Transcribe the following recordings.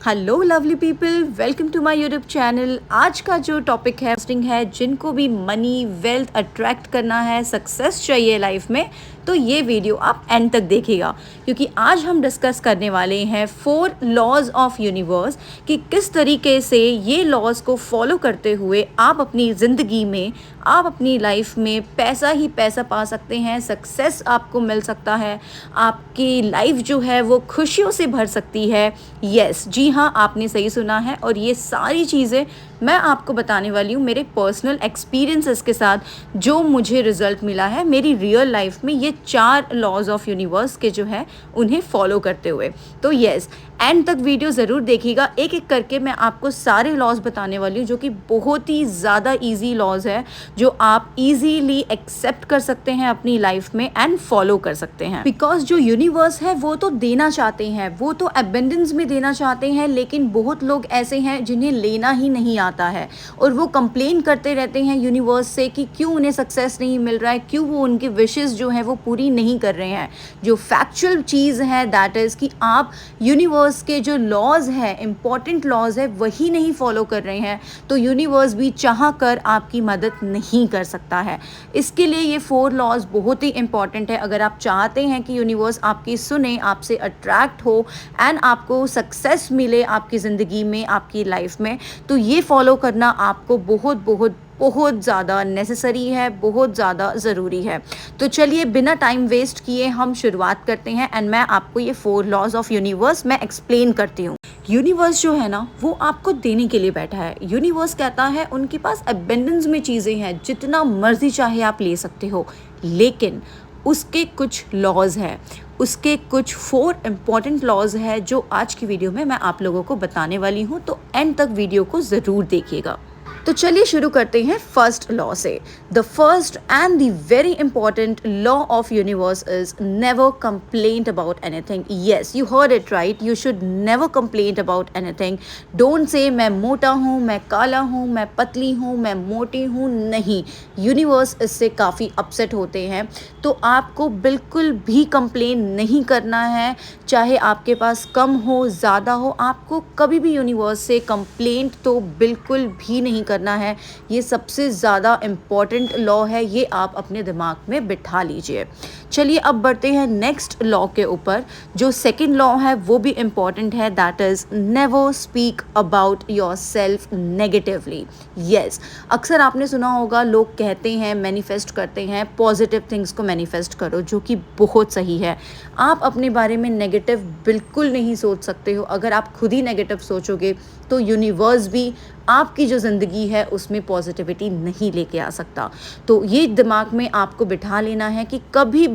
Hello lovely people, welcome to my YouTube channel. आज का जो टॉपिक है जिनको भी मनी वेल्थ अट्रैक्ट करना है, सक्सेस चाहिए लाइफ में, तो ये वीडियो आप एंड तक देखिएगा क्योंकि आज हम डिस्कस करने वाले हैं 4 लॉज ऑफ यूनिवर्स कि किस तरीके से ये लॉज को फॉलो करते हुए आप अपनी ज़िंदगी में, आप अपनी लाइफ में पैसा ही पैसा पा सकते हैं, सक्सेस आपको मिल सकता है, आपकी लाइफ जो है वो खुशियों से भर सकती है। यस जी हाँ, आपने सही सुना है। और ये सारी चीज़ें मैं आपको बताने वाली हूँ मेरे पर्सनल एक्सपीरियंसेस के साथ, जो मुझे रिज़ल्ट मिला है मेरी रियल लाइफ में ये 4 लॉज ऑफ यूनिवर्स के जो है उन्हें फॉलो करते हुए। तो यस, एंड तक वीडियो ज़रूर देखिएगा। एक एक करके मैं आपको सारे लॉज बताने वाली हूँ जो कि बहुत ही ज़्यादा ईजी लॉज है, जो आप ईजीली एक्सेप्ट कर सकते हैं अपनी लाइफ में एंड फॉलो कर सकते हैं। बिकॉज जो यूनिवर्स है वो तो देना चाहते हैं, वो तो एबेंडेंस में देना चाहते हैं, लेकिन बहुत लोग ऐसे हैं जिन्हें लेना ही नहीं आता है और वो कंप्लेन करते रहते हैं यूनिवर्स से कि क्यों उन्हें सक्सेस नहीं मिल रहा है, क्यों वो उनकी विशेस जो है वो पूरी नहीं कर रहे हैं। जो फैक्चुअल चीज़ है दैट इज़ कि आप यूनिवर्स के जो लॉज है, इंपॉर्टेंट लॉज है, वही नहीं फॉलो कर रहे हैं, तो यूनिवर्स भी चाह कर आपकी मदद नहीं कर सकता है। इसके लिए ये 4 लॉज बहुत ही इंपॉर्टेंट है। अगर आप चाहते हैं कि यूनिवर्स आपकी सुने, आपसे अट्रैक्ट हो एंड आपको सक्सेस मिले आपकी ज़िंदगी में, आपकी लाइफ में, तो ये फॉलो करना आपको बहुत बहुत बहुत ज़्यादा नेसेसरी है, बहुत ज़्यादा ज़रूरी है। तो चलिए बिना टाइम वेस्ट किए हम शुरुआत करते हैं एंड मैं आपको ये 4 लॉज ऑफ यूनिवर्स मैं एक्सप्लेन करती हूँ। यूनिवर्स जो है ना वो आपको देने के लिए बैठा है। यूनिवर्स कहता है उनके पास अबेंडेंस में चीज़ें हैं, जितना मर्जी चाहे आप ले सकते हो, लेकिन उसके कुछ लॉज है, उसके कुछ 4 इम्पॉर्टेंट लॉज है जो आज की वीडियो में मैं आप लोगों को बताने वाली हूँ। तो एंड तक वीडियो को ज़रूर देखिएगा। तो चलिए शुरू करते हैं फर्स्ट लॉ से। The first and the very important law of universe is never complaint about anything. Yes, you heard it right, you should never complaint about anything. Don't say मैं मोटा हूँ, मैं काला हूँ, मैं पतली हूँ, मैं मोटी हूँ। नहीं, यूनिवर्स इससे काफ़ी अपसेट होते हैं। तो आपको बिल्कुल भी कंप्लेन नहीं करना है, चाहे आपके पास कम हो ज़्यादा हो, आपको कभी भी यूनिवर्स से कंप्लेंट तो बिल्कुल भी नहीं करना है। ये सबसे ज़्यादा इम्पॉर्टेंट लॉ है, ये आप अपने दिमाग में बिठा लीजिए। चलिए अब बढ़ते हैं नेक्स्ट लॉ के ऊपर। जो सेकंड लॉ है वो भी इम्पॉर्टेंट है, that is never speak about your self negatively. Yes, अक्सर आपने सुना होगा लोग कहते हैं, मैनिफेस्ट करते हैं, पॉजिटिव थिंग्स को मैनिफेस्ट करो, जो कि बहुत सही है। आप अपने बारे में नेगेटिव बिल्कुल नहीं सोच सकते हो। अगर आप खुद ही नेगेटिव सोचोगे तो यूनिवर्स भी आपकी जो ज़िंदगी है उसमें पॉजिटिविटी नहीं लेके आ सकता। तो ये दिमाग में आपको बिठा लेना है कि कभी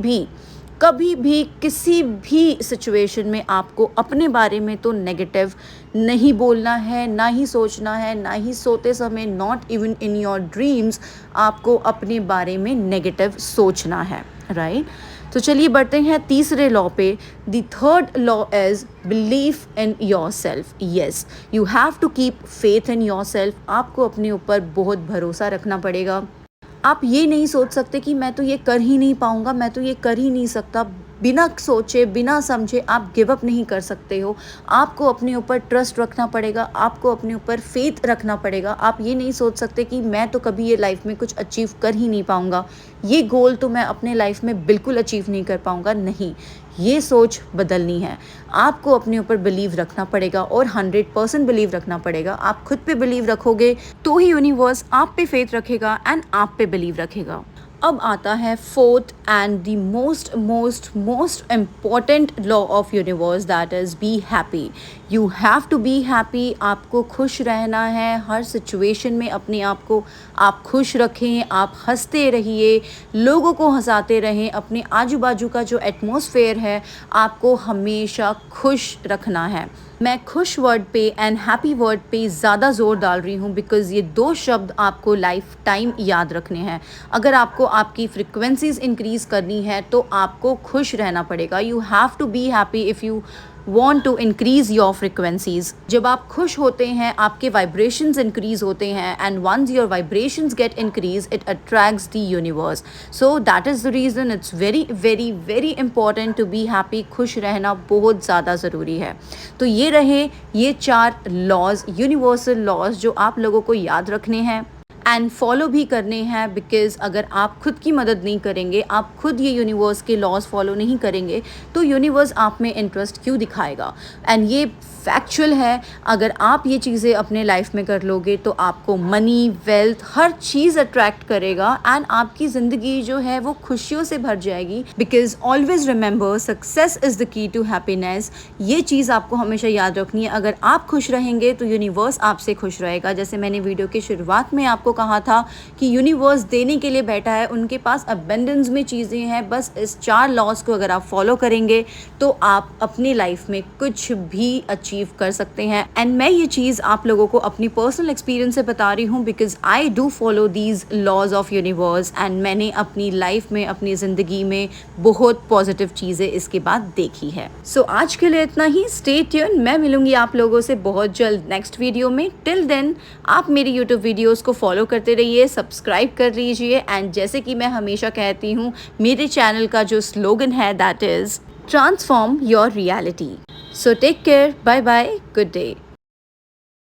भी किसी भी सिचुएशन में आपको अपने बारे में तो नेगेटिव नहीं बोलना है, ना ही सोचना है, ना ही सोते समय, not even in your dreams आपको अपने बारे में नेगेटिव सोचना है, राइट। तो चलिए बढ़ते हैं तीसरे लॉ पे। The third law is belief in yourself. Yes, you have to keep faith in yourself. आपको अपने ऊपर बहुत भरोसा रखना पड़ेगा। आप ये नहीं सोच सकते कि मैं तो ये कर ही नहीं पाऊँगा, मैं तो ये कर ही नहीं सकता। बिना सोचे, बिना समझे आप गिव अप नहीं कर सकते हो। आपको अपने ऊपर ट्रस्ट रखना पड़ेगा, आपको अपने ऊपर फेथ रखना पड़ेगा। आप ये नहीं सोच सकते कि मैं तो कभी ये लाइफ में कुछ अचीव कर ही नहीं पाऊँगा, ये गोल तो मैं अपने लाइफ में बिल्कुल अचीव नहीं कर पाऊँगा। नहीं, ये सोच बदलनी है। आपको अपने ऊपर बिलीव रखना पड़ेगा और 100% बिलीव रखना पड़ेगा। आप खुद पे बिलीव रखोगे तो ही यूनिवर्स आप पे फेथ रखेगा एंड आप पे बिलीव रखेगा। अब आता है fourth and the most important law of universe, that is be happy. You have to be happy. आपको खुश रहना है हर सिचुएशन में। अपने आप को आप खुश रखें, आप हंसते रहिए, लोगों को हंसाते रहें। अपने आजू बाजू का जो एटमॉस्फेयर है आपको हमेशा खुश रखना है। मैं खुश वर्ड पे एंड हैप्पी वर्ड पे ज़्यादा ज़ोर डाल रही हूँ बिकॉज़ ये 2 शब्द आपको लाइफ टाइम याद रखने हैं। अगर आपको आपकी फ्रिक्वेंसीज इंक्रीज़ करनी है तो आपको खुश रहना पड़ेगा। You have to be happy if you want to increase your frequencies. जब आप खुश होते हैं आपके vibrations increase होते हैं and once your vibrations get increased it attracts the universe. So that is the reason it's very very very important to be happy. खुश रहना बहुत ज़्यादा ज़रूरी है. तो ये रहे ये 4 लॉज, यूनिवर्सल लॉज जो आप लोगों को याद रखने हैं एंड फॉलो भी करने हैं. बिकॉज अगर आप खुद की मदद नहीं करेंगे, आप खुद ये यूनिवर्स के लॉज फॉलो नहीं करेंगे तो यूनिवर्स आप में इंटरेस्ट क्यों दिखाएगा. एंड ये फैक्चुअल है. अगर आप ये चीज़ें अपने लाइफ में कर लोगे तो आपको मनी, वेल्थ, हर चीज़ अट्रैक्ट करेगा एंड आपकी ज़िंदगी जो है वो खुशियों से भर जाएगी. Because always remember success is the key to happiness. ये चीज़ आपको हमेशा याद रखनी है. अगर आप खुश रहेंगे तो यूनिवर्स आपसे खुश रहेगा. जैसे मैंने वीडियो के शुरुआत में आपको कहा था कि यूनिवर्स देने के लिए बैठा है, उनके पास अबेंडेंस में चीज़ें हैं. बस इस 4 लॉज को अगर आप फॉलो करेंगे तो आप अपनी लाइफ में कुछ भी अचीव कर सकते हैं. एंड मैं ये चीज़ आप लोगों को अपनी पर्सनल एक्सपीरियंस से बता रही हूँ because I do follow these laws of universe and मैंने अपनी लाइफ में, अपनी ज़िंदगी में बहुत पॉजिटिव चीज़ें इसके बाद देखी है. सो आज के लिए इतना ही. Stay tune. मैं मिलूंगी आप लोगों से बहुत जल्द नेक्स्ट वीडियो में. टिल देन आप मेरी यूट्यूब वीडियोज़ को फॉलो करते रहिए, सब्सक्राइब कर लीजिए. एंड जैसे कि मैं हमेशा कहती हूँ, मेरे चैनल का जो स्लोगन है that is transform your reality. So take care. Bye bye. Good day.